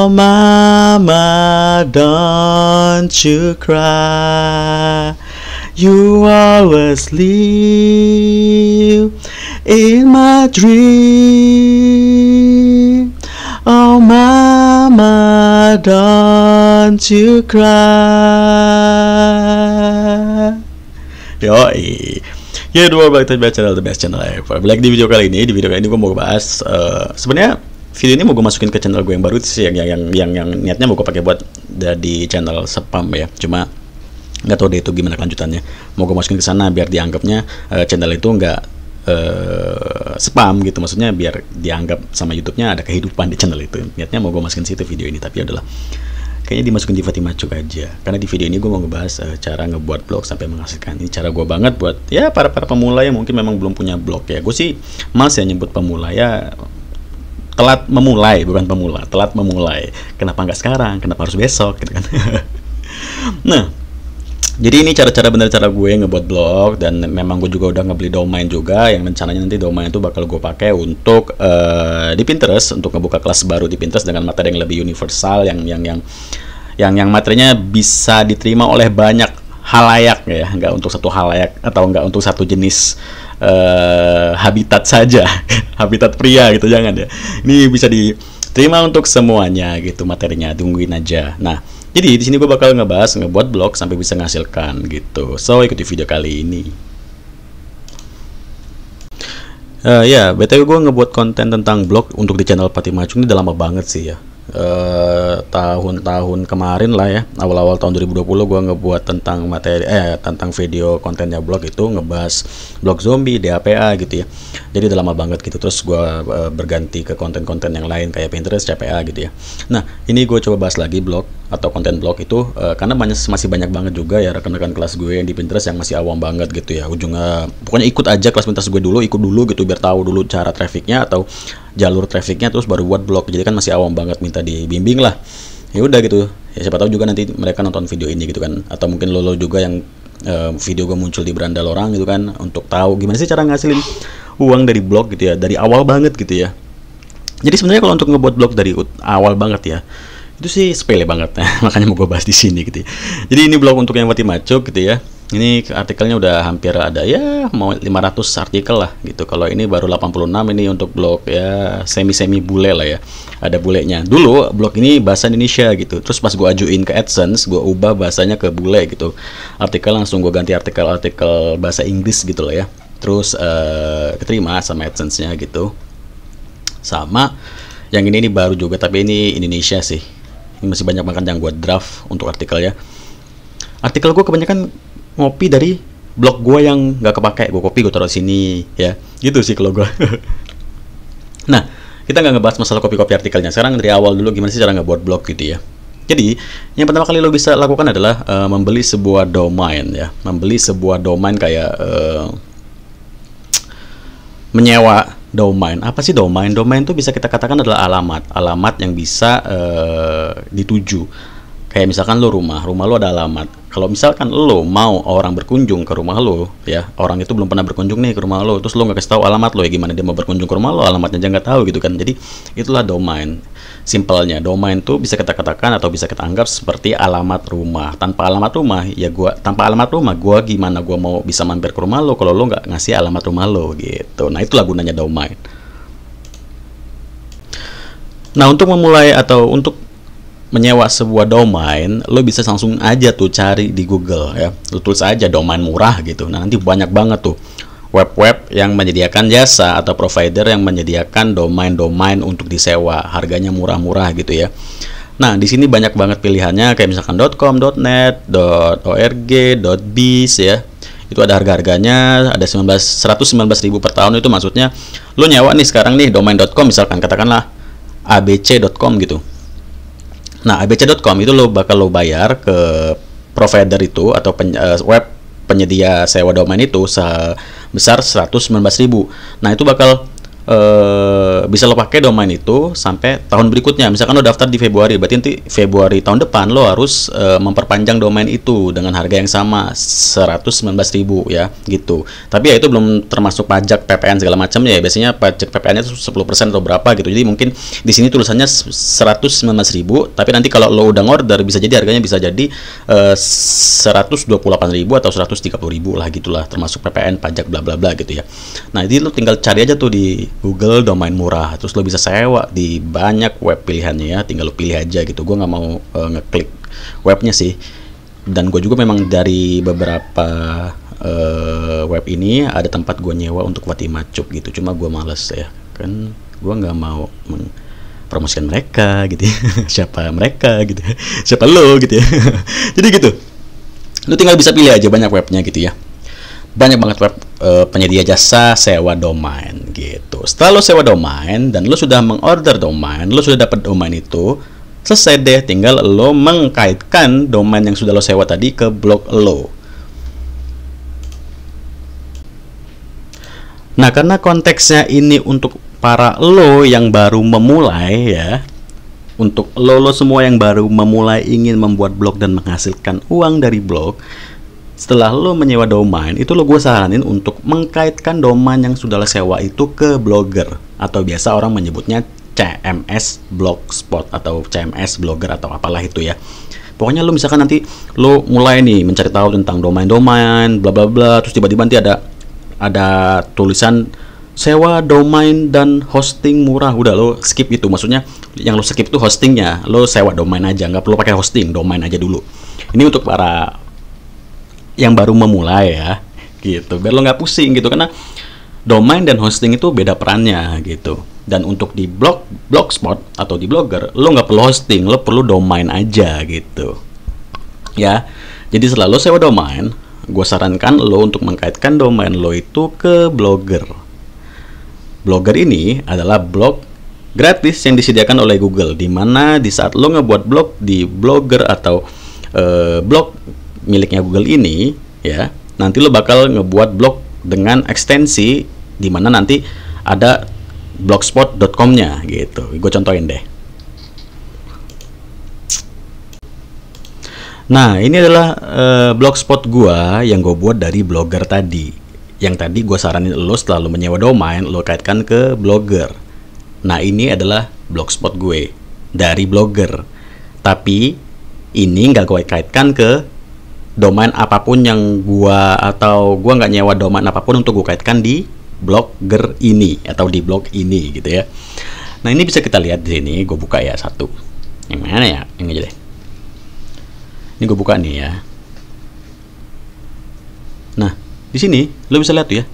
Oh mama, don't you cry. You always live in my dream. Oh mama, don't you cry. Yoi. Ya, dua balik to channel The Best Channel Ever. Balik di video kali ini, gue mau bahas sebenarnya video ini mau gue masukin ke channel gue yang baru sih, yang niatnya mau gue pakai buat di channel spam ya. Cuma nggak tahu deh itu gimana kelanjutannya. Mau gue masukin ke sana biar dianggapnya channel itu nggak spam gitu, maksudnya biar dianggap sama YouTube-nya ada kehidupan di channel itu. Niatnya mau gue masukin situ video ini, tapi adalah kayaknya dimasukin di Fatima Cuk aja, karena di video ini gue mau ngebahas cara ngebuat blog sampai menghasilkan. Ini cara gue banget buat ya para pemula yang mungkin memang belum punya blog ya. Gue sih males ya nyebut pemula ya, telat memulai, bukan pemula, telat memulai. Kenapa nggak sekarang? Kenapa harus besok gitu kan? Nah, jadi ini cara-cara bener cara gue ngebuat blog, dan memang gue juga udah ngebeli domain juga, yang rencananya nanti domain itu bakal gue pakai untuk di Pinterest, untuk ngebuka kelas baru di Pinterest dengan materi yang lebih universal, yang materinya bisa diterima oleh banyak halayak ya, nggak untuk satu halayak atau nggak untuk satu jenis habitat saja, habitat pria gitu, jangan ya. Ini bisa diterima untuk semuanya gitu materinya, tungguin aja. Nah, jadi di sini gue bakal ngebuat blog sampai bisa menghasilkan gitu. So, ikuti video kali ini. Ya, BTW gue ngebuat konten tentang blog untuk di channel Fatima Cuk ini udah lama banget sih ya. Tahun-tahun kemarin lah ya, awal-awal tahun 2020 gue ngebuat tentang materi tentang video kontennya blog itu, ngebahas blog zombie, DAPA gitu ya. Jadi udah lama banget gitu. Terus gue berganti ke konten-konten yang lain kayak Pinterest, CPA gitu ya. Nah, ini gue coba bahas lagi blog atau konten blog itu karena masih banyak banget juga ya rekan-rekan kelas gue yang di Pinterest yang masih awam banget gitu ya. Ujungnya pokoknya ikut aja kelas Pinterest gue dulu, ikut dulu gitu biar tahu dulu cara trafficnya atau jalur trafficnya, terus baru buat blog. Jadi kan masih awam banget, minta dibimbing lah. Ya udah gitu ya, siapa tahu juga nanti mereka nonton video ini gitu kan, atau mungkin lo juga yang video gue muncul di beranda orang gitu kan, untuk tahu gimana sih cara ngasilin uang dari blog gitu ya, dari awal banget gitu ya. Jadi sebenarnya kalau untuk ngebuat blog dari awal banget ya, itu sih sepele banget makanya mau gue bahas di sini gitu ya. Jadi ini blog untuk yang Fatima Cuk gitu ya. Ini artikelnya udah hampir ada ya mau 500 artikel lah gitu. Kalau ini baru 86, ini untuk blog ya semi bule lah ya. Ada bulenya. Dulu blog ini bahasa Indonesia gitu. Terus pas gue ajuin ke AdSense, gue ubah bahasanya ke bule gitu. Artikel langsung gue ganti artikel bahasa Inggris gitu lah ya. Terus keterima sama AdSense-nya gitu. Sama yang ini baru juga, tapi ini Indonesia sih. Ini masih banyak banget yang gue draft untuk artikel ya. Artikel gue kebanyakan ngopi dari blog gue yang nggak kepake, gue copy, gue taruh sini ya, gitu sih kalau gue. Nah, kita nggak ngebahas masalah copy artikelnya. Sekarang dari awal dulu gimana sih cara ngebuat blog gitu ya. Jadi yang pertama kali lo bisa lakukan adalah membeli sebuah domain ya, membeli sebuah domain kayak menyewa domain. Apa sih domain? Domain itu bisa kita katakan adalah alamat yang bisa dituju. Kayak misalkan lo rumah lo ada alamat. Kalau misalkan lo mau orang berkunjung ke rumah lo ya, orang itu belum pernah berkunjung nih ke rumah lo, terus lo nggak kasih tahu alamat lo ya, gimana dia mau berkunjung ke rumah lo, alamatnya aja nggak tahu gitu kan. Jadi itulah domain. Simpelnya domain tuh bisa kita katakan atau bisa kita anggap seperti alamat rumah. Tanpa alamat rumah ya gua gimana gua mau bisa mampir ke rumah lo kalau lo nggak ngasih alamat rumah lo gitu. Nah, itulah gunanya domain. Nah, untuk memulai atau untuk menyewa sebuah domain, lo bisa langsung aja tuh cari di Google ya, lo tulis aja domain murah gitu. Nah, nanti banyak banget tuh web-web yang menyediakan jasa atau provider yang menyediakan domain-domain untuk disewa, harganya murah-murah gitu ya. Nah, di sini banyak banget pilihannya kayak misalkan .com, .net, .org, .biz ya. Itu ada harga-harganya, ada 119.000 per tahun. Itu maksudnya lo nyewa nih sekarang nih domain.com misalkan, katakanlah abc.com gitu. Nah, abc.com itu lo bayar ke provider itu atau web penyedia sewa domain itu sebesar 119.000. Nah, itu bakal bisa lo pakai domain itu sampai tahun berikutnya. Misalkan lo daftar di Februari, berarti nanti Februari tahun depan lo harus memperpanjang domain itu dengan harga yang sama 119.000 ya gitu. Tapi ya itu belum termasuk pajak PPN segala macamnya ya. Biasanya pajak PPN-nya itu 10% atau berapa gitu. Jadi mungkin di sini tulisannya 119.000, tapi nanti kalau lo udah order bisa jadi harganya bisa jadi 128.000 atau 130.000 lah gitulah, termasuk PPN, pajak bla bla bla gitu ya. Nah, jadi lo tinggal cari aja tuh di Google domain murah, terus lo bisa sewa di banyak web pilihannya ya, tinggal lo pilih aja gitu. Gue nggak mau ngeklik webnya sih, dan gue juga memang dari beberapa web ini ada tempat gue nyewa untuk Watimacup gitu, cuma gue males ya, kan gue nggak mau promosikan mereka gitu ya. Siapa mereka gitu ya, siapa lo gitu ya. Jadi gitu, lo tinggal bisa pilih aja banyak webnya gitu ya. Banyak banget web penyedia jasa sewa domain gitu. Setelah lo sewa domain dan lo sudah mengorder domain, lo sudah dapat domain itu, selesai deh, tinggal lo mengkaitkan domain yang sudah lo sewa tadi ke blog lo. Nah, karena konteksnya ini untuk para lo yang baru memulai ya, untuk lo semua yang baru memulai ingin membuat blog dan menghasilkan uang dari blog, setelah lo menyewa domain itu, gue saranin untuk mengkaitkan domain yang sudah lo sewa itu ke Blogger, atau biasa orang menyebutnya CMS Blogspot atau CMS Blogger atau apalah itu ya. Pokoknya lo misalkan nanti lo mulai nih mencari tahu tentang domain-domain bla bla bla, terus tiba-tiba nanti ada tulisan sewa domain dan hosting murah, udah lo skip itu. Maksudnya yang lo skip itu hostingnya, lo sewa domain aja, nggak perlu pakai hosting, domain aja dulu. Ini untuk para yang baru memulai ya gitu, biar lo nggak pusing gitu, karena domain dan hosting itu beda perannya gitu. Dan untuk di blogspot atau di Blogger, lo nggak perlu hosting, lo perlu domain aja gitu ya. Jadi setelah lo sewa domain, gue sarankan lo untuk mengkaitkan domain lo itu ke Blogger. Blogger ini adalah blog gratis yang disediakan oleh Google, dimana di saat lo ngebuat blog di Blogger atau blog miliknya Google ini ya, nanti lo bakal ngebuat blog dengan ekstensi di mana nanti ada blogspot.com-nya gitu. Gue contohin deh. Nah, ini adalah blogspot gua yang gue buat dari Blogger tadi. Yang tadi gue saranin lo setelah lo menyewa domain, lo kaitkan ke Blogger. Nah, ini adalah blogspot gue dari Blogger. Tapi ini nggak gue kaitkan ke domain apapun yang gua nggak nyewa domain apapun untuk gue kaitkan di Blogger ini atau di blog ini gitu ya. Nah, ini bisa kita lihat di sini. Gue buka ya satu. Yang mana ya? Yang aja deh. Ini gue buka nih ya. Nah, di sini lo bisa lihat tuh ya,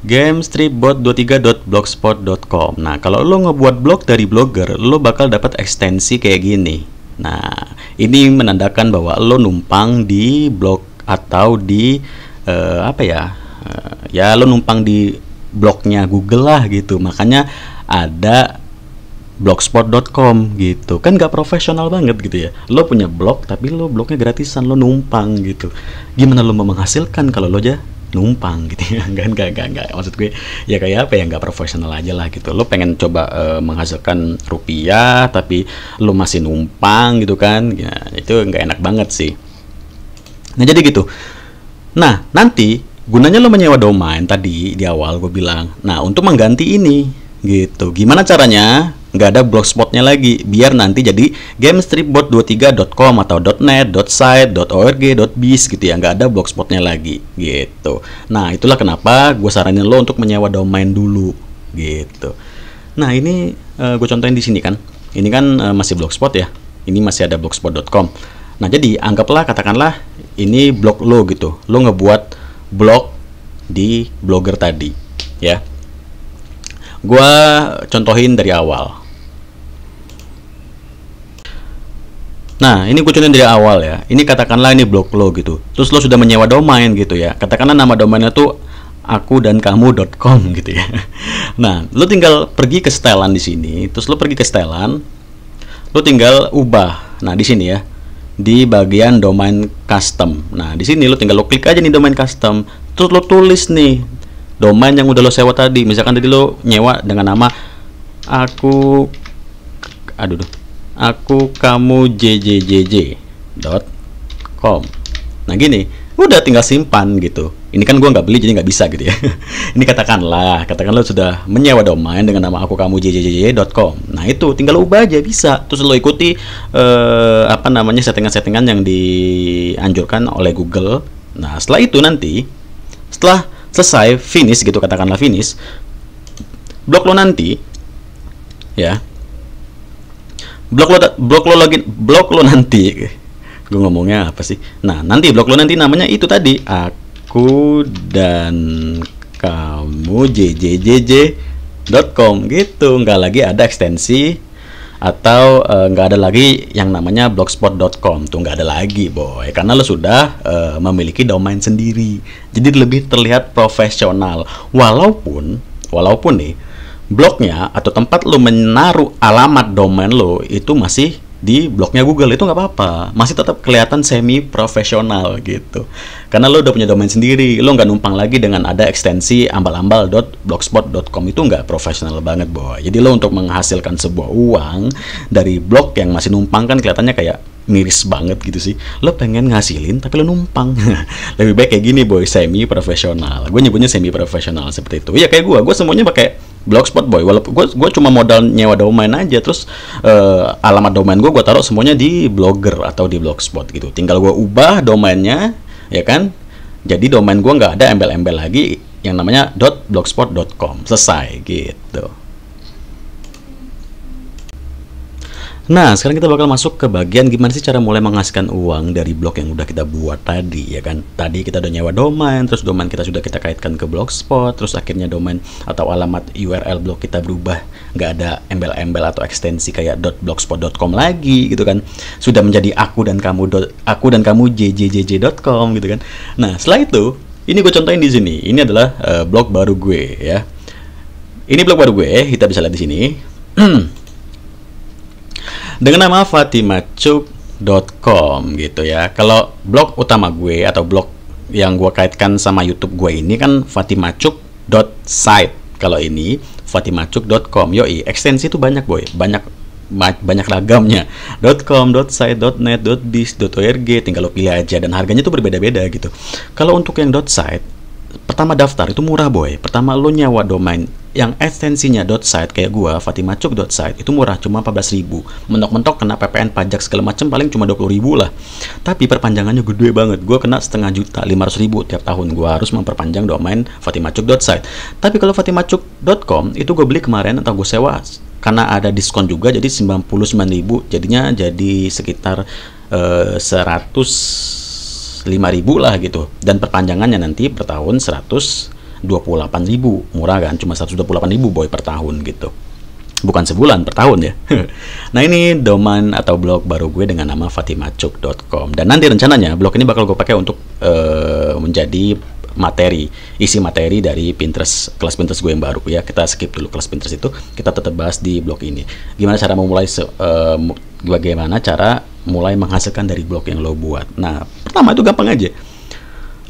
gamestripbot23.blogspot.com. Nah, kalau lo ngebuat blog dari Blogger, lo bakal dapat ekstensi kayak gini. Nah, ini menandakan bahwa lo numpang di blog atau di ya lo numpang di blognya Google lah gitu. Makanya ada blogspot.com gitu. Kan gak profesional banget gitu ya. Lo punya blog tapi lo blognya gratisan, lo numpang gitu. Gimana lo mau menghasilkan kalau lo aja numpang gitu ya? Enggak. Maksud gue ya kayak apa ya, nggak profesional aja lah gitu. Lo pengen coba menghasilkan rupiah tapi lo masih numpang gitu kan? Ya, itu nggak enak banget sih. Nah, jadi gitu. Nah, nanti gunanya lo menyewa domain tadi di awal gue bilang. Nah, untuk mengganti ini gitu. Gimana caranya? Nggak ada blogspotnya lagi, biar nanti jadi gamestripbot23.com atau .net, .site, .org, .biz gitu ya, nggak ada blogspotnya lagi gitu. Nah, itulah kenapa gue saranin lo untuk menyewa domain dulu gitu. Nah, ini gue contohin di sini kan, ini kan masih blogspot ya, ini masih ada blogspot.com. Nah, jadi anggaplah, katakanlah ini blog lo gitu, lo ngebuat blog di Blogger tadi ya. Gue contohin dari awal. Nah, ini gue contohin dari awal ya. Ini katakanlah ini blog lo gitu. Terus lo sudah menyewa domain gitu ya. Katakanlah nama domainnya tuh akudankamu.com gitu ya. Nah, lo tinggal pergi ke setelan di sini. Terus lo pergi ke setelan, lo tinggal ubah. Nah, di sini ya, di bagian domain custom. Nah, di sini lo tinggal lo klik aja nih domain custom. Terus lo tulis nih domain yang udah lo sewa tadi. Misalkan tadi lo nyewa dengan nama aku kamu jjjj.com. Nah gini, udah tinggal simpan gitu. Ini kan gue nggak beli jadi nggak bisa gitu ya. Ini katakanlah lo sudah menyewa domain dengan nama aku kamu jjjj.com. Nah itu tinggal lo ubah aja bisa. Terus lo ikuti settingan-settingan yang dianjurkan oleh Google. Nah setelah itu nanti, setelah selesai finish gitu, katakanlah finish, blog lo nanti ya, blog lo nanti, gue ngomongnya apa sih? Nah nanti blog lo nanti namanya itu tadi, aku dan kamu jjjj.com gitu. Nggak lagi ada ekstensi atau nggak ada lagi yang namanya blogspot.com. Tuh nggak ada lagi boy, karena lo sudah memiliki domain sendiri, jadi lebih terlihat profesional. Walaupun nih blognya atau tempat lo menaruh alamat domain lo itu masih di blognya Google, itu nggak apa-apa, masih tetap kelihatan semi profesional gitu, karena lo udah punya domain sendiri. Lo nggak numpang lagi dengan ada ekstensi ambal-ambal.blogspot.com, itu nggak profesional banget boy. Jadi lo untuk menghasilkan sebuah uang dari blog yang masih numpang kan kelihatannya kayak miris banget gitu sih. Lo pengen ngasilin tapi lo numpang. Lebih baik kayak gini boy, semi profesional. Gue nyebutnya semi profesional seperti itu. Ya kayak gue semuanya pakai Blogspot boy, walaupun gue cuma modal nyewa domain aja, terus alamat domain gue taruh semuanya di Blogger atau di Blogspot gitu. Tinggal gue ubah domainnya, ya kan? Jadi domain gue nggak ada embel-embel lagi yang namanya .blogspot.com, selesai gitu. Nah, sekarang kita bakal masuk ke bagian gimana sih cara mulai menghasilkan uang dari blog yang udah kita buat tadi, ya kan? Tadi kita udah nyewa domain, terus domain kita sudah kita kaitkan ke Blogspot, terus akhirnya domain atau alamat URL blog kita berubah, nggak ada embel-embel atau ekstensi kayak .blogspot.com lagi gitu kan. Sudah menjadi aku dan kamu jjjj.com gitu kan. Nah, setelah itu, ini gue contohin di sini. Ini adalah blog baru gue ya. Ini blog baru gue, kita bisa lihat di sini. Dengan nama fatimacuk.com gitu ya. Kalau blog utama gue atau blog yang gue kaitkan sama YouTube gue ini kan fatimacuk.site. Kalau ini fatimacuk.com. Yoi, ekstensi itu banyak boy, banyak ragamnya. .com, .site, .net, .biz, .org, tinggal lo pilih aja dan harganya itu berbeda-beda gitu. Kalau untuk yang .site, pertama daftar itu murah boy. Pertama lo nyewa domain yang ekstensinya .site kayak gua, fatimacuk.site, itu murah, cuma 14.000. Mentok-mentok kena PPN, pajak segala macam paling cuma 20.000 lah. Tapi perpanjangannya gede banget. Gua kena 500.000 tiap tahun. Gua harus memperpanjang domain fatimacuk.site. Tapi kalau fatimacuk.com itu gue beli kemarin atau gue sewa karena ada diskon juga, jadi 99.000, jadinya jadi sekitar 105.000 lah gitu. Dan perpanjangannya nanti per tahun 128.000, murah kan, cuma 128.000 boy per tahun gitu, bukan sebulan, per tahun ya. Nah ini domain atau blog baru gue dengan nama fatimacuk.com, dan nanti rencananya blog ini bakal gue pakai untuk menjadi isi materi dari Pinterest, kelas Pinterest gue yang baru ya. Kita skip dulu kelas Pinterest itu, kita tetap bahas di blog ini gimana cara memulai bagaimana cara mulai menghasilkan dari blog yang lo buat. Nah pertama itu gampang aja,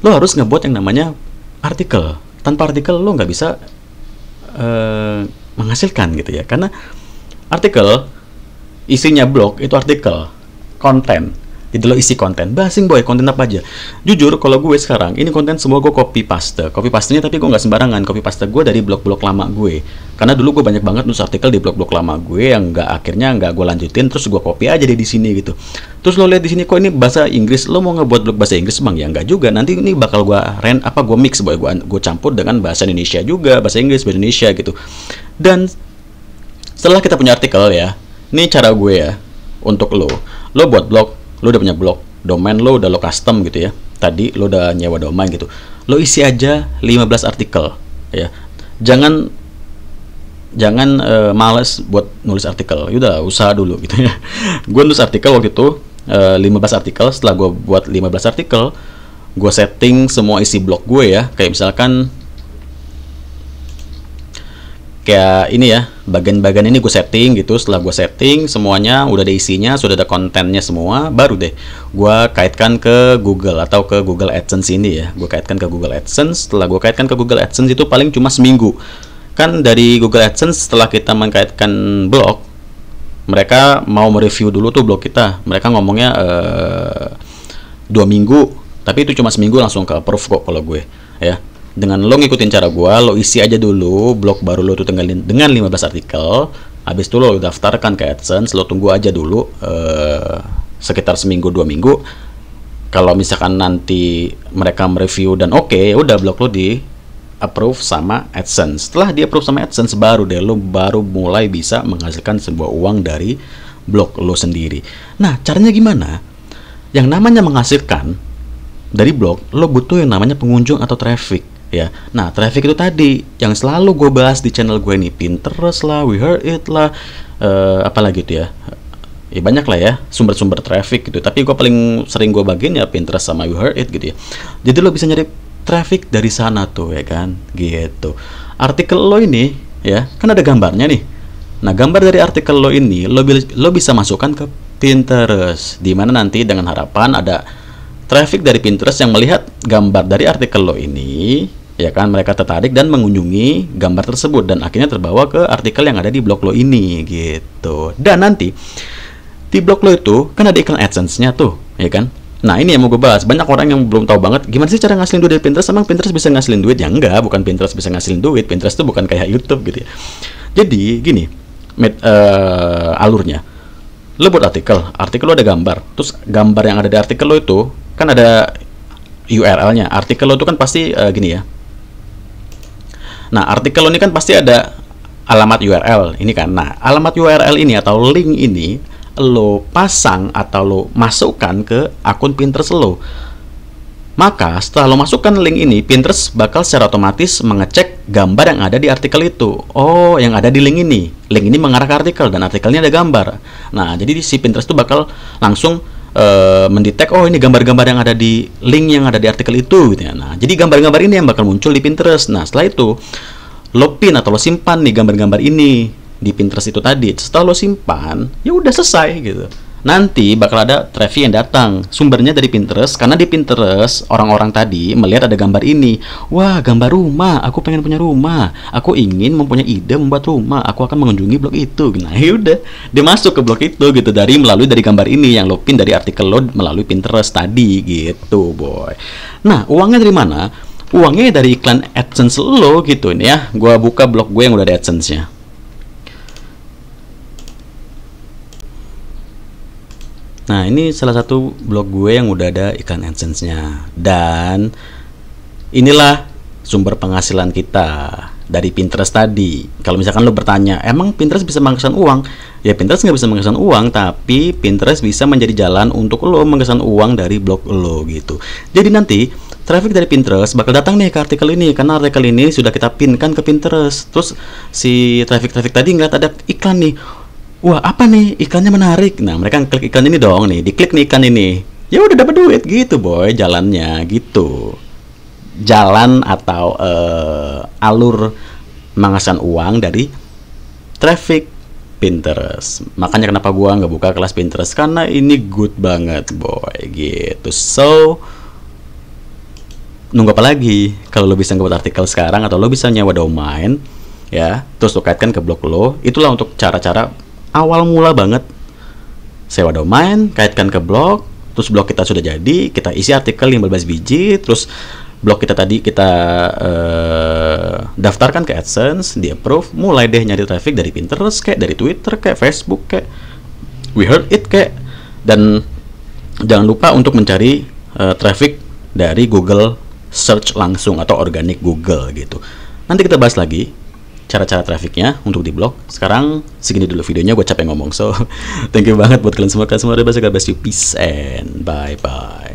lo harus ngebuat yang namanya artikel. Tanpa artikel lo nggak bisa menghasilkan gitu ya, karena artikel isinya blog itu artikel, konten. Jadi lo isi konten, basing boy, konten apa aja. Jujur kalau gue sekarang ini konten semua gue copy pastenya, tapi gue nggak sembarangan. Copy paste gue dari blog-blog lama gue, karena dulu gue banyak banget nulis artikel di blog-blog lama gue yang akhirnya nggak gue lanjutin, terus gue copy aja di sini gitu. Terus lo lihat di sini kok ini bahasa Inggris, lo mau ngebuat blog bahasa Inggris bang? Ya nggak juga, nanti ini bakal gue mix boy, gue campur dengan bahasa Indonesia juga, bahasa Inggris, bahasa Indonesia gitu. Dan setelah kita punya artikel ya, ini cara gue ya untuk lo buat blog. Lo udah punya blog, domain lo udah lo custom gitu ya. Tadi lo udah nyewa domain gitu. Lo isi aja 15 artikel ya. Jangan males buat nulis artikel. Udah usaha dulu gitu ya. Gue nulis artikel waktu itu 15 artikel. Setelah gue buat 15 artikel, gue setting semua isi blog gue ya. Kayak misalkan kayak ini ya, bagian-bagian ini gue setting gitu. Setelah gue setting semuanya udah ada isinya, sudah ada kontennya semua, baru deh gue kaitkan ke Google atau ke Google AdSense ini ya. Gue kaitkan ke Google AdSense. Setelah gue kaitkan ke Google AdSense itu paling cuma seminggu. Kan dari Google AdSense setelah kita mengkaitkan blog, mereka mau mereview dulu tuh blog kita. Mereka ngomongnya 2 minggu, tapi itu cuma seminggu langsung ke approve kok kalau gue ya. Dengan lo ngikutin cara gua, lo isi aja dulu blog baru lo tuh tinggalin dengan 15 artikel. Habis itu lo daftarkan ke AdSense, lo tunggu aja dulu sekitar seminggu 2 minggu. Kalau misalkan nanti mereka mereview dan oke, udah blog lo di approve sama AdSense. Setelah di approve sama AdSense, baru deh lo baru mulai bisa menghasilkan sebuah uang dari blog lo sendiri. Nah, caranya gimana? Yang namanya menghasilkan dari blog, lo butuh yang namanya pengunjung atau traffic. Ya, nah traffic itu tadi yang selalu gue bahas di channel gue ini, Pinterest lah, We Heard It lah, apalagi itu ya, banyak lah ya sumber-sumber traffic gitu. Tapi gue paling sering gue bagiin ya Pinterest sama We Heard It gitu ya. Jadi lo bisa nyari traffic dari sana tuh ya kan, gitu. Artikel lo ini ya kan ada gambarnya nih. Nah gambar dari artikel lo ini lo bisa masukkan ke Pinterest, dimana nanti dengan harapan ada traffic dari Pinterest yang melihat gambar dari artikel lo ini, ya kan, mereka tertarik dan mengunjungi gambar tersebut dan akhirnya terbawa ke artikel yang ada di blog lo ini gitu. Dan nanti di blog lo itu kan ada iklan AdSense-nya tuh, ya kan. Nah ini yang mau gue bahas. Banyak orang yang belum tahu banget gimana sih cara ngasilin duit dari Pinterest. Emang Pinterest bisa ngasilin duit? Ya enggak, bukan Pinterest bisa ngasilin duit. Pinterest tuh bukan kayak YouTube gitu ya. Jadi gini alurnya, lo buat artikel lo ada gambar, terus gambar yang ada di artikel lo itu kan ada URL-nya. Artikel lo itu kan pasti gini ya. Nah, artikel lo ini kan pasti ada alamat URL ini kan. Nah, alamat URL ini atau link ini lo pasang atau lo masukkan ke akun Pinterest lo. Maka setelah lo masukkan link ini, Pinterest bakal secara otomatis mengecek gambar yang ada di artikel itu. Oh, yang ada di link ini. Link ini mengarah ke artikel dan artikelnya ada gambar. Nah, jadi si Pinterest itu bakal langsung mendetek, oh ini gambar-gambar yang ada di link yang ada di artikel itu gitu ya. Nah, jadi gambar-gambar ini yang bakal muncul di Pinterest. Nah, setelah itu lo pin atau lo simpan nih gambar-gambar ini di Pinterest itu tadi. Setelah lo simpan, ya udah selesai gitu. Nanti bakal ada traffic yang datang, sumbernya dari Pinterest, karena di Pinterest orang-orang tadi melihat ada gambar ini. Wah, gambar rumah, aku pengen punya rumah, aku ingin mempunyai ide membuat rumah, aku akan mengunjungi blog itu. Nah yaudah, dia masuk ke blog itu gitu melalui gambar ini yang lo pin dari artikel lo melalui Pinterest tadi gitu boy. Nah uangnya dari mana? Uangnya dari iklan AdSense lo gitu ini ya. Gua buka blog gue yang udah ada AdSense-nya. Nah ini salah satu blog gue yang udah ada iklan AdSense-nya. Dan inilah sumber penghasilan kita dari Pinterest tadi. Kalau misalkan lo bertanya, emang Pinterest bisa menghasilkan uang? Ya Pinterest nggak bisa menghasilkan uang, tapi Pinterest bisa menjadi jalan untuk lo menghasilkan uang dari blog lo gitu. Jadi nanti traffic dari Pinterest bakal datang nih ke artikel ini, karena artikel ini sudah kita pinkan ke Pinterest. Terus si traffic tadi ngeliat ada iklan nih. Wah apa nih iklannya menarik. Nah mereka klik iklan ini dong nih, diklik nih iklan ini, ya udah dapat duit gitu boy. Jalannya gitu, jalan atau alur menghasilkan uang dari traffic Pinterest. Makanya kenapa gua nggak buka kelas Pinterest, karena ini good banget boy gitu. So nunggu apa lagi? Kalau lo bisa ngebuat artikel sekarang atau lo bisa nyewa domain ya, terus lo kaitkan ke blog lo. Itulah untuk cara-cara awal mula banget. Sewa domain, kaitkan ke blog, terus blog kita sudah jadi, kita isi artikel 15 biji, terus blog kita tadi kita daftarkan ke AdSense, di approve, mulai deh nyari traffic dari Pinterest kayak dari Twitter kayak Facebook kayak We Heard It kayak. Dan jangan lupa untuk mencari traffic dari Google search langsung atau organik Google gitu. Nanti kita bahas lagi cara-cara trafficnya untuk di blog. Sekarang segini dulu videonya, gue capek ngomong. So thank you banget buat kalian semua. Kalian semua udah bahasa, God bless you, peace and bye bye.